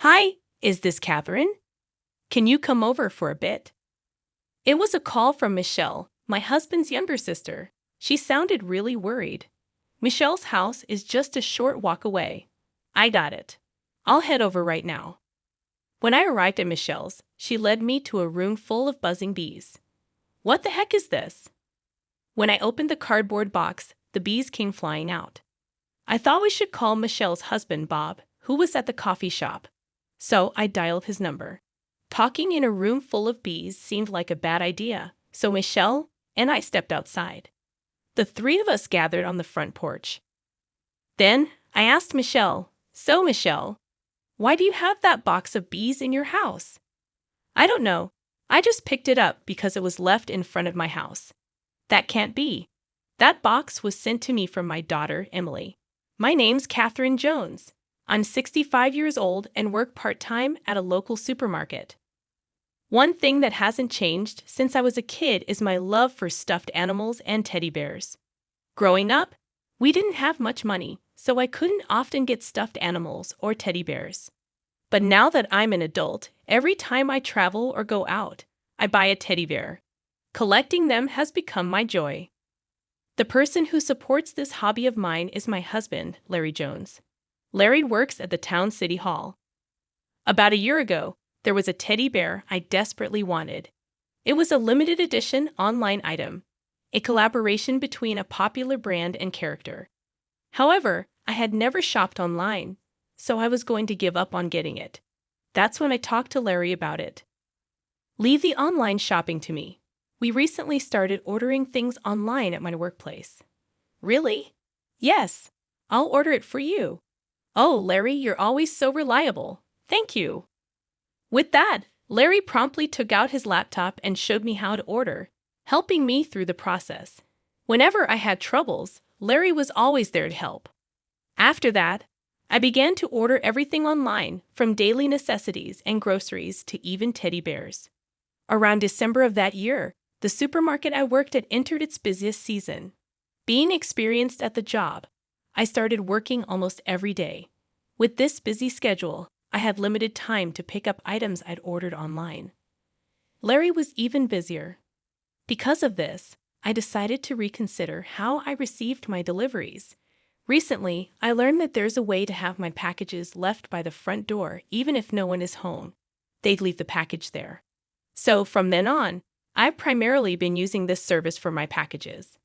Hi, is this Catherine? Can you come over for a bit? It was a call from Michelle, my husband's younger sister. She sounded really worried. Michelle's house is just a short walk away. I got it. I'll head over right now. When I arrived at Michelle's, she led me to a room full of buzzing bees. What the heck is this? When I opened the cardboard box, the bees came flying out. I thought we should call Michelle's husband, Bob, who was at the coffee shop. So I dialed his number. Talking in a room full of bees seemed like a bad idea, so Michelle and I stepped outside. The three of us gathered on the front porch. Then I asked Michelle, "So, Michelle, why do you have that box of bees in your house?" "I don't know. I just picked it up because it was left in front of my house." "That can't be. That box was sent to me from my daughter, Emily. My name's Catherine Jones. I'm 65 years old and work part-time at a local supermarket. One thing that hasn't changed since I was a kid is my love for stuffed animals and teddy bears. Growing up, we didn't have much money, so I couldn't often get stuffed animals or teddy bears. But now that I'm an adult, every time I travel or go out, I buy a teddy bear. Collecting them has become my joy. The person who supports this hobby of mine is my husband, Larry Jones. Larry works at the town city hall. About a year ago, there was a teddy bear I desperately wanted. It was a limited edition online item, a collaboration between a popular brand and character. However, I had never shopped online, so I was going to give up on getting it. That's when I talked to Larry about it. "Leave the online shopping to me. We recently started ordering things online at my workplace." "Really?" "Yes. I'll order it for you." "Oh, Larry, you're always so reliable. Thank you." With that, Larry promptly took out his laptop and showed me how to order, helping me through the process. Whenever I had troubles, Larry was always there to help. After that, I began to order everything online, from daily necessities and groceries to even teddy bears. Around December of that year, the supermarket I worked at entered its busiest season. Being experienced at the job, I started working almost every day. With this busy schedule, I had limited time to pick up items I'd ordered online. Larry was even busier. Because of this, I decided to reconsider how I received my deliveries. Recently, I learned that there's a way to have my packages left by the front door even if no one is home. They'd leave the package there. So from then on, I've primarily been using this service for my packages.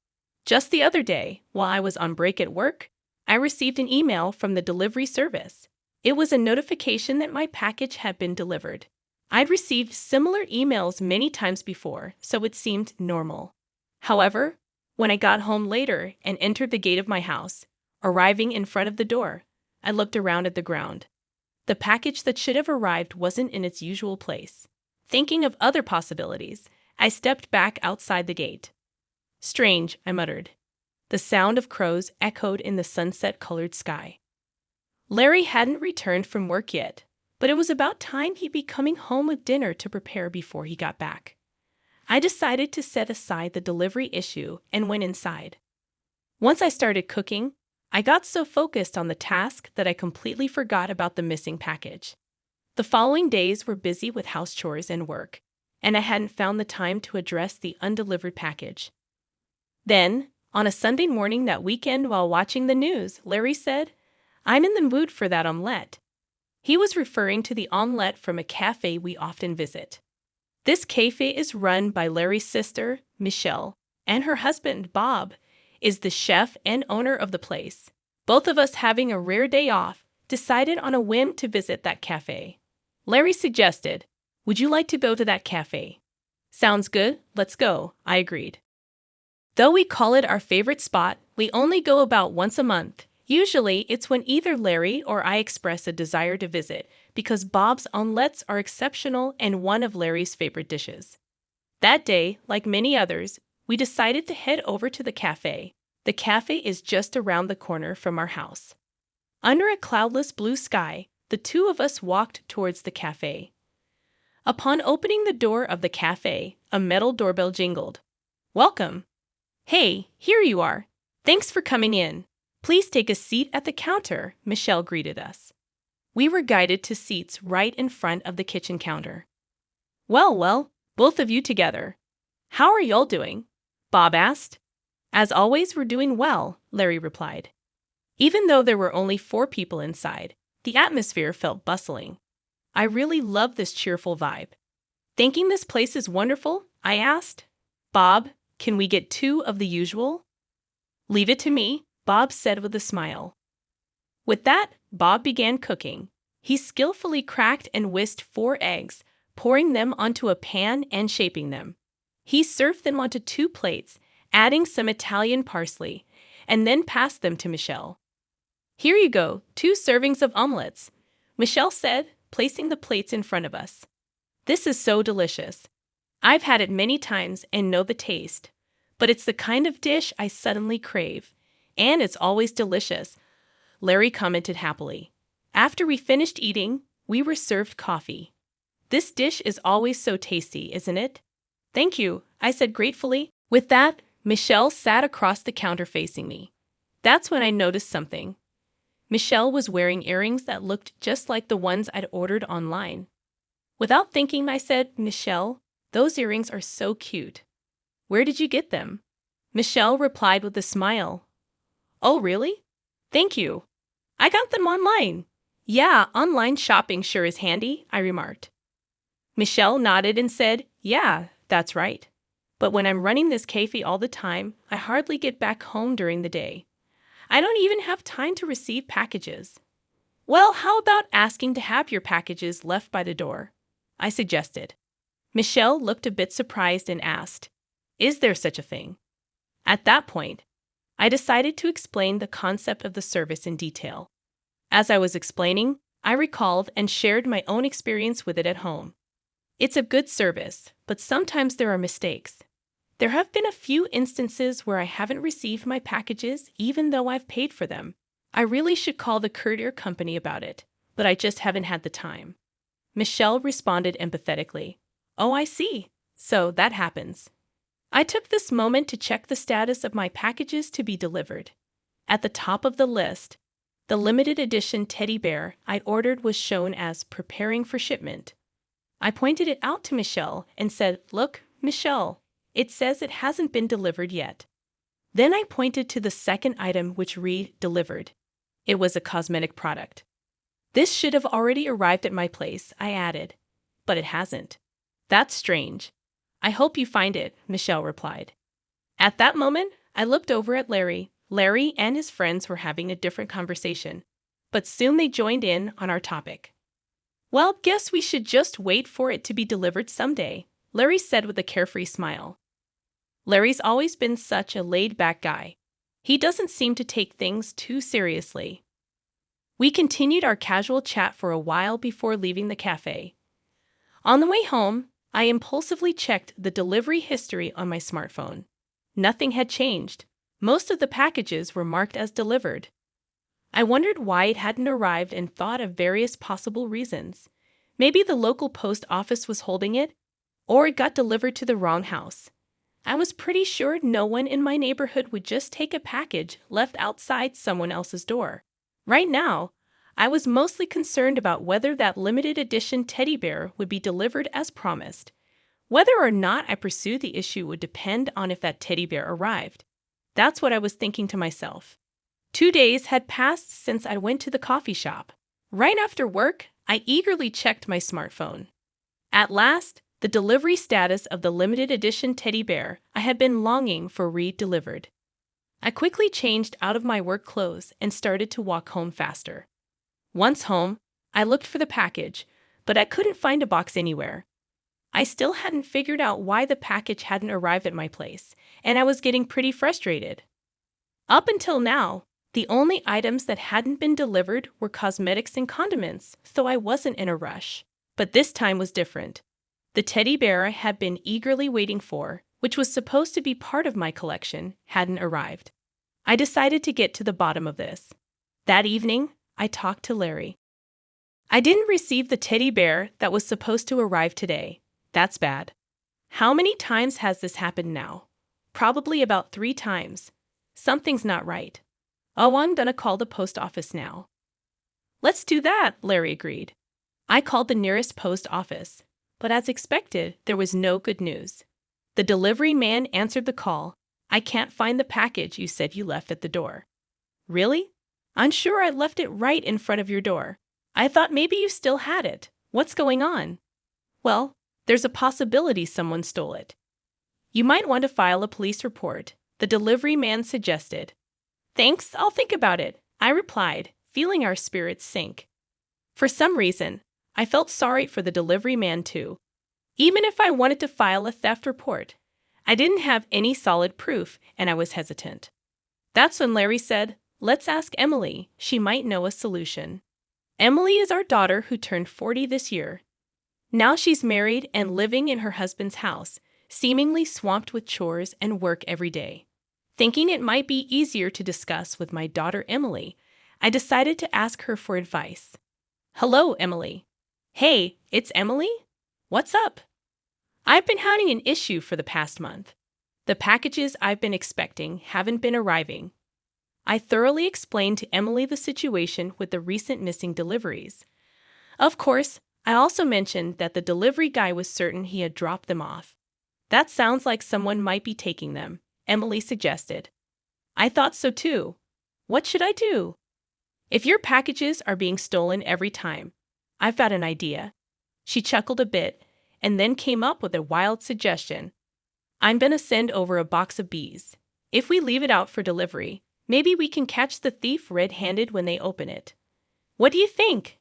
Just the other day, while I was on break at work, I received an email from the delivery service. It was a notification that my package had been delivered. I'd received similar emails many times before, so it seemed normal. However, when I got home later and entered the gate of my house, arriving in front of the door, I looked around at the ground. The package that should have arrived wasn't in its usual place. Thinking of other possibilities, I stepped back outside the gate. "Strange," I muttered. The sound of crows echoed in the sunset-colored sky. Larry hadn't returned from work yet, but it was about time he'd be coming home with dinner to prepare before he got back. I decided to set aside the delivery issue and went inside. Once I started cooking, I got so focused on the task that I completely forgot about the missing package. The following days were busy with house chores and work, and I hadn't found the time to address the undelivered package. Then, on a Sunday morning that weekend while watching the news, Larry said, "I'm in the mood for that omelette." He was referring to the omelette from a cafe we often visit. This cafe is run by Larry's sister, Michelle, and her husband, Bob, is the chef and owner of the place. Both of us, having a rare day off, decided on a whim to visit that cafe. Larry suggested, "Would you like to go to that cafe?" "Sounds good, let's go," I agreed. Though we call it our favorite spot, we only go about once a month. Usually, it's when either Larry or I express a desire to visit, because Bob's omelettes are exceptional and one of Larry's favorite dishes. That day, like many others, we decided to head over to the cafe. The cafe is just around the corner from our house. Under a cloudless blue sky, the two of us walked towards the cafe. Upon opening the door of the cafe, a metal doorbell jingled. "Welcome." "Hey, here you are. Thanks for coming in. Please take a seat at the counter," Michelle greeted us. We were guided to seats right in front of the kitchen counter. Well, both of you together. How are y'all doing? Bob asked. As always, we're doing well, Larry replied. Even though there were only 4 people inside, the atmosphere felt bustling. I really love this cheerful vibe. Thinking this place is wonderful, I asked. Bob, can we get 2 of the usual? Leave it to me, Bob said with a smile. With that, Bob began cooking. He skillfully cracked and whisked 4 eggs, pouring them onto a pan and shaping them. He served them onto 2 plates, adding some Italian parsley, and then passed them to Michelle. Here you go, 2 servings of omelets, Michelle said, placing the plates in front of us. This is so delicious. I've had it many times and know the taste, but it's the kind of dish I suddenly crave. And it's always delicious, Larry commented happily. After we finished eating, we were served coffee. This dish is always so tasty, isn't it? Thank you, I said gratefully. With that, Michelle sat across the counter facing me. That's when I noticed something. Michelle was wearing earrings that looked just like the ones I'd ordered online. Without thinking, I said, Michelle, those earrings are so cute. Where did you get them? Michelle replied with a smile. Oh, really? Thank you. I got them online. Yeah, online shopping sure is handy, I remarked. Michelle nodded and said, yeah, that's right. But when I'm running this cafe all the time, I hardly get back home during the day. I don't even have time to receive packages. Well, how about asking to have your packages left by the door? I suggested. Michelle looked a bit surprised and asked, is there such a thing? At that point, I decided to explain the concept of the service in detail. As I was explaining, I recalled and shared my own experience with it at home. It's a good service, but sometimes there are mistakes. There have been a few instances where I haven't received my packages even though I've paid for them. I really should call the courier company about it, but I just haven't had the time. Michelle responded empathetically. Oh, I see. So that happens. I took this moment to check the status of my packages to be delivered. At the top of the list, the limited edition teddy bear I'd ordered was shown as preparing for shipment. I pointed it out to Michelle and said, look, Michelle, it says it hasn't been delivered yet. Then I pointed to the second item which read delivered. It was a cosmetic product. This should have already arrived at my place, I added, but it hasn't. That's strange. I hope you find it, Michelle replied. At that moment, I looked over at Larry. Larry and his friends were having a different conversation, but soon they joined in on our topic. Well, guess we should just wait for it to be delivered someday, Larry said with a carefree smile. Larry's always been such a laid-back guy. He doesn't seem to take things too seriously. We continued our casual chat for a while before leaving the cafe. On the way home, I impulsively checked the delivery history on my smartphone. Nothing had changed. Most of the packages were marked as delivered. I wondered why it hadn't arrived and thought of various possible reasons. Maybe the local post office was holding it, or it got delivered to the wrong house. I was pretty sure no one in my neighborhood would just take a package left outside someone else's door. Right now, I was mostly concerned about whether that limited edition teddy bear would be delivered as promised. Whether or not I pursued the issue would depend on if that teddy bear arrived. That's what I was thinking to myself. 2 days had passed since I went to the coffee shop. Right after work, I eagerly checked my smartphone. At last, the delivery status of the limited edition teddy bear I had been longing for re-delivered. I quickly changed out of my work clothes and started to walk home faster. Once home, I looked for the package, but I couldn't find a box anywhere. I still hadn't figured out why the package hadn't arrived at my place, and I was getting pretty frustrated. Up until now, the only items that hadn't been delivered were cosmetics and condiments, so I wasn't in a rush. But this time was different. The teddy bear I had been eagerly waiting for, which was supposed to be part of my collection, hadn't arrived. I decided to get to the bottom of this. That evening, I talked to Larry. I didn't receive the teddy bear that was supposed to arrive today. That's bad. How many times has this happened now? Probably about 3 times. Something's not right. Oh, I'm gonna call the post office now. Let's do that, Larry agreed. I called the nearest post office, but as expected, there was no good news. The delivery man answered the call. I can't find the package you said you left at the door. Really? I'm sure I left it right in front of your door. I thought maybe you still had it. What's going on? Well, there's a possibility someone stole it. You might want to file a police report, the delivery man suggested. Thanks, I'll think about it, I replied, feeling our spirits sink. For some reason, I felt sorry for the delivery man too. Even if I wanted to file a theft report, I didn't have any solid proof and I was hesitant. That's when Larry said, "Let's ask Emily, she might know a solution." Emily is our daughter who turned 40 this year. Now she's married and living in her husband's house, seemingly swamped with chores and work every day. Thinking it might be easier to discuss with my daughter Emily, I decided to ask her for advice. Hello, Emily. Hey, it's Emily? What's up? I've been having an issue for the past month. The packages I've been expecting haven't been arriving. I thoroughly explained to Emily the situation with the recent missing deliveries. Of course, I also mentioned that the delivery guy was certain he had dropped them off. That sounds like someone might be taking them, Emily suggested. I thought so too. What should I do? If your packages are being stolen every time, I've got an idea. She chuckled a bit and then came up with a wild suggestion. I'm going to send over a box of bees. If we leave it out for delivery, maybe we can catch the thief red-handed when they open it. What do you think?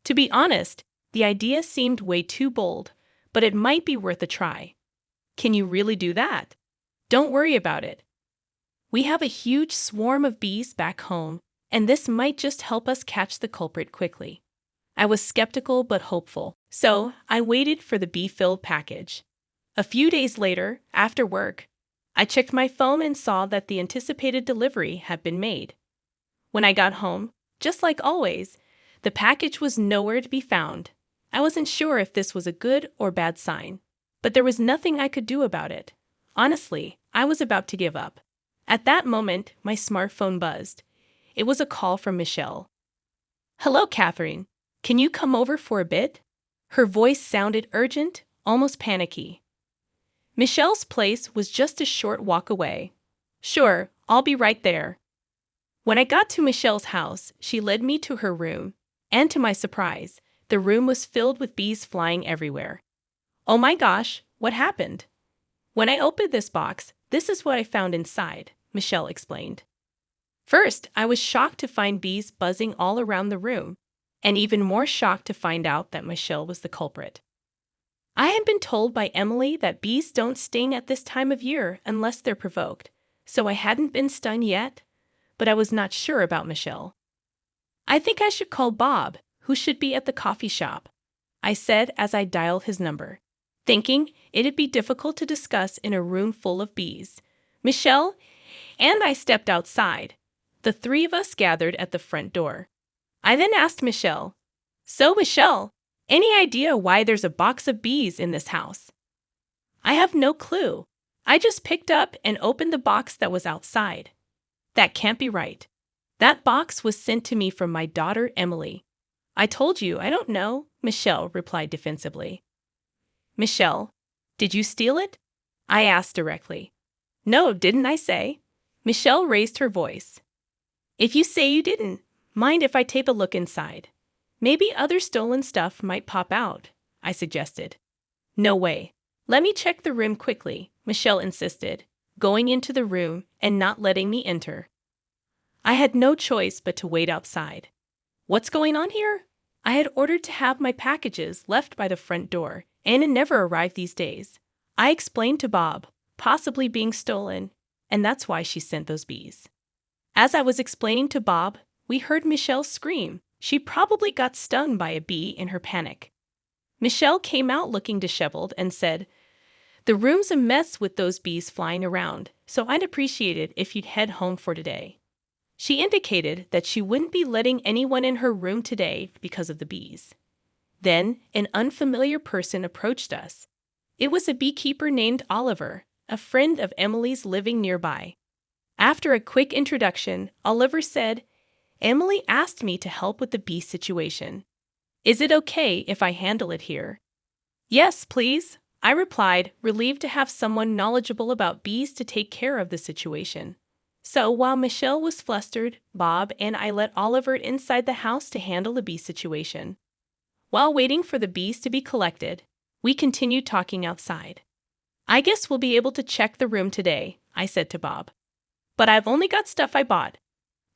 To be honest, the idea seemed way too bold, but it might be worth a try. Can you really do that? Don't worry about it. We have a huge swarm of bees back home, and this might just help us catch the culprit quickly. I was skeptical but hopeful, so I waited for the bee-filled package. A few days later, after work, I checked my phone and saw that the anticipated delivery had been made. When I got home, just like always, the package was nowhere to be found. I wasn't sure if this was a good or bad sign, but there was nothing I could do about it. Honestly, I was about to give up. At that moment, my smartphone buzzed. It was a call from Michelle. Hello, Catherine. Can you come over for a bit? Her voice sounded urgent, almost panicky. Michelle's place was just a short walk away. Sure, I'll be right there. When I got to Michelle's house, she led me to her room, and to my surprise, the room was filled with bees flying everywhere. Oh my gosh, what happened? When I opened this box, this is what I found inside, Michelle explained. First, I was shocked to find bees buzzing all around the room, and even more shocked to find out that Michelle was the culprit. I had been told by Emily that bees don't sting at this time of year unless they're provoked, so I hadn't been stung yet, but I was not sure about Michelle. I think I should call Bob, who should be at the coffee shop, I said as I dialed his number, thinking it'd be difficult to discuss in a room full of bees. Michelle and I stepped outside. The three of us gathered at the front door. I then asked Michelle, "So, Michelle, any idea why there's a box of bees in this house?" "I have no clue. I just picked up and opened the box that was outside." "That can't be right. That box was sent to me from my daughter Emily." "I told you, I don't know," Michelle replied defensively. "Michelle, did you steal it?" I asked directly. "No, didn't I say?" Michelle raised her voice. "If you say you didn't, mind if I take a look inside? Maybe other stolen stuff might pop out," I suggested. "No way. Let me check the room quickly," Michelle insisted, going into the room and not letting me enter. I had no choice but to wait outside. What's going on here? I had ordered to have my packages left by the front door, and it never arrived these days. I explained to Bob, possibly being stolen, and that's why she sent those bees. As I was explaining to Bob, we heard Michelle scream. She probably got stung by a bee in her panic. Michelle came out looking disheveled and said, "The room's a mess with those bees flying around, so I'd appreciate it if you'd head home for today." She indicated that she wouldn't be letting anyone in her room today because of the bees. Then an unfamiliar person approached us. It was a beekeeper named Oliver, a friend of Emily's living nearby. After a quick introduction, Oliver said, Emily asked me to help with the bee situation. Is it okay if I handle it here? Yes, please, I replied, relieved to have someone knowledgeable about bees to take care of the situation. So while Michelle was flustered, Bob and I let Oliver inside the house to handle the bee situation. While waiting for the bees to be collected, we continued talking outside. I guess we'll be able to check the room today, I said to Bob. But I've only got stuff I bought.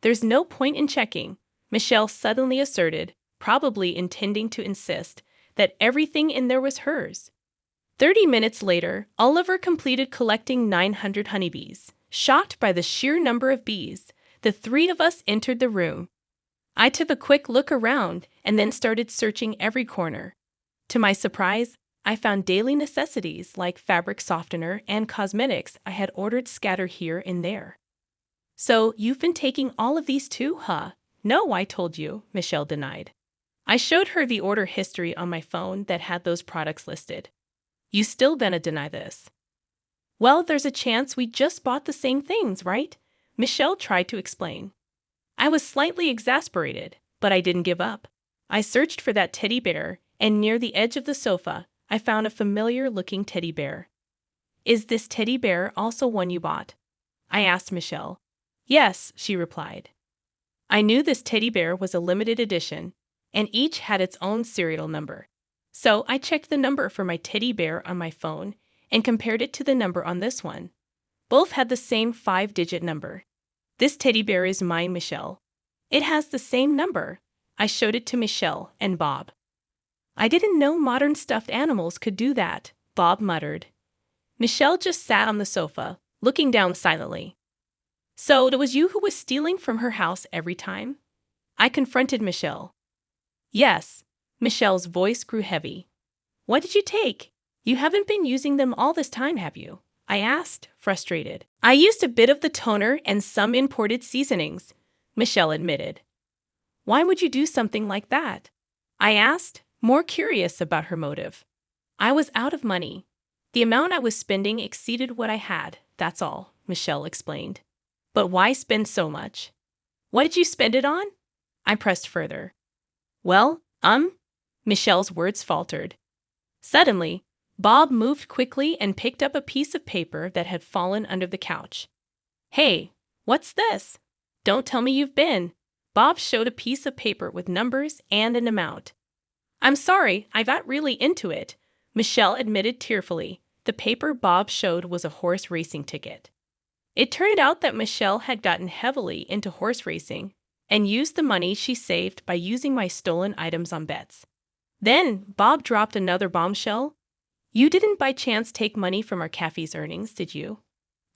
There's no point in checking, Michelle suddenly asserted, probably intending to insist that everything in there was hers. 30 minutes later, Oliver completed collecting 900 honeybees. Shocked by the sheer number of bees, the three of us entered the room. I took a quick look around and then started searching every corner. To my surprise, I found daily necessities like fabric softener and cosmetics I had ordered scattered here and there. So, you've been taking all of these too, huh? No, I told you, Michelle denied. I showed her the order history on my phone that had those products listed. You still gonna deny this? Well, there's a chance we just bought the same things, right? Michelle tried to explain. I was slightly exasperated, but I didn't give up. I searched for that teddy bear, and near the edge of the sofa, I found a familiar-looking teddy bear. Is this teddy bear also one you bought? I asked Michelle. Yes, she replied. I knew this teddy bear was a limited edition, and each had its own serial number. So I checked the number for my teddy bear on my phone and compared it to the number on this one. Both had the same 5-digit number. This teddy bear is mine, Michelle. It has the same number. I showed it to Michelle and Bob. I didn't know modern stuffed animals could do that, Bob muttered. Michelle just sat on the sofa, looking down silently. So it was you who was stealing from her house every time? I confronted Michelle. Yes. Michelle's voice grew heavy. What did you take? You haven't been using them all this time, have you? I asked, frustrated. I used a bit of the toner and some imported seasonings, Michelle admitted. Why would you do something like that? I asked, more curious about her motive. I was out of money. The amount I was spending exceeded what I had, that's all, Michelle explained. But why spend so much? What did you spend it on? I pressed further. Well, Michelle's words faltered. Suddenly, Bob moved quickly and picked up a piece of paper that had fallen under the couch. Hey, what's this? Don't tell me you've been. Bob showed a piece of paper with numbers and an amount. I'm sorry, I got really into it, Michelle admitted tearfully. The paper Bob showed was a horse racing ticket. It turned out that Michelle had gotten heavily into horse racing and used the money she saved by using my stolen items on bets. Then Bob dropped another bombshell. You didn't by chance take money from our cafe's earnings, did you?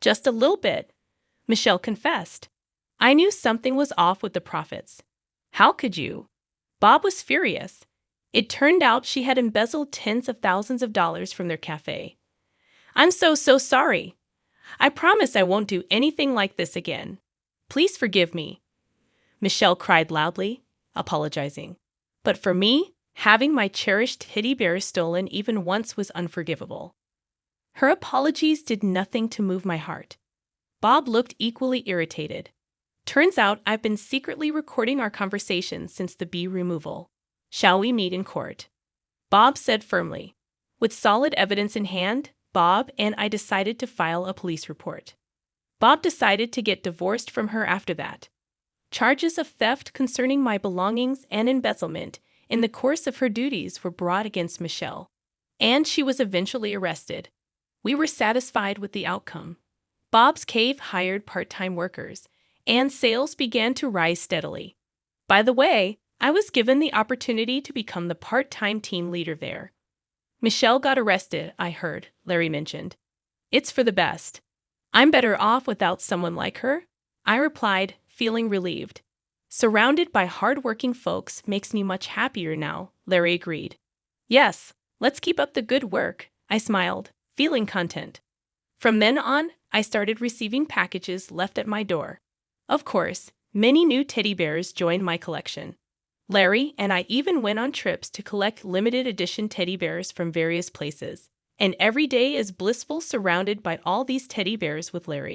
Just a little bit, Michelle confessed. I knew something was off with the profits. How could you? Bob was furious. It turned out she had embezzled tens of thousands of dollars from their cafe. I'm so sorry. I promise I won't do anything like this again. Please forgive me, Michelle cried loudly, apologizing. But for me, having my cherished teddy bear stolen even once was unforgivable. Her apologies did nothing to move my heart. Bob looked equally irritated. Turns out I've been secretly recording our conversation since the bee removal. Shall we meet in court? Bob said firmly. With solid evidence in hand, Bob and I decided to file a police report. Bob decided to get divorced from her after that. Charges of theft concerning my belongings and embezzlement in the course of her duties were brought against Michelle, and she was eventually arrested. We were satisfied with the outcome. Bob's cave hired part-time workers, and sales began to rise steadily. By the way, I was given the opportunity to become the part-time team leader there. Michelle got arrested, I heard, Larry mentioned. It's for the best. I'm better off without someone like her, I replied, feeling relieved. Surrounded by hard-working folks makes me much happier now, Larry agreed. Yes, let's keep up the good work, I smiled, feeling content. From then on, I started receiving packages left at my door. Of course, many new teddy bears joined my collection. Larry and I even went on trips to collect limited edition teddy bears from various places. And every day is blissful surrounded by all these teddy bears with Larry.